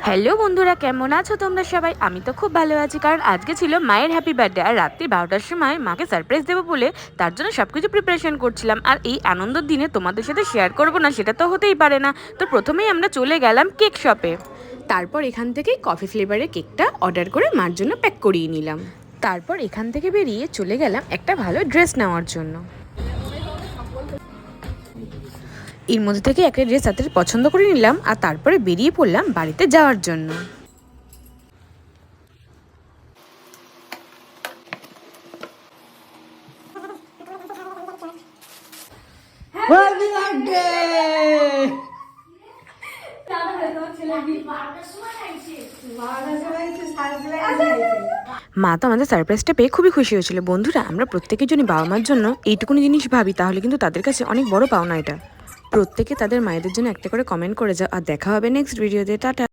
Hello বন্ধুরা, কেমন আছো তোমরা সবাই? আমি তো খুব ভালো আছি, কারণ আজকে ছিল মায়ের হ্যাপি বার্থডে। আর রাত্রি 12টার সময় মাকে সারপ্রাইজ দেবো বলে তার জন্য সব কিছু প্রিপারেশন করছিলাম। আর এই আনন্দের দিনে তোমাদের সাথে শেয়ার করবো না সেটা তো হতেই পারে না। তো প্রথমেই আমরা চলে গেলাম কেক শপে। তারপর এখান থেকেই কফি ফ্লেভারের কেকটা অর্ডার করে মার জন্য প্যাক করিয়ে নিলাম। তারপর এখান থেকে বেরিয়ে চলে গেলাম একটা ভালো ড্রেস নেওয়ার জন্য। এর মধ্যে থেকে একটা ড্রেস হাতে পছন্দ করে নিলাম আর তারপরে বেরিয়ে পড়লাম বাড়িতে যাওয়ার জন্য। Happy birthday. মা তো আমাদের সারপ্রাইজটা পেয়ে খুবই খুশি হয়েছিল। বন্ধুরা, আমরা প্রত্যেকের জন্য বাবা মার জন্য এইটুকুনি জিনিস ভাবি, তাহলে কিন্তু তাদের কাছে অনেক বড় পাওনা এটা। প্রত্যেকে তাদের মায়েদের জন্য একটা করে কমেন্ট করে যাও। আর দেখা হবে নেক্সট ভিডিওতে। টাটা।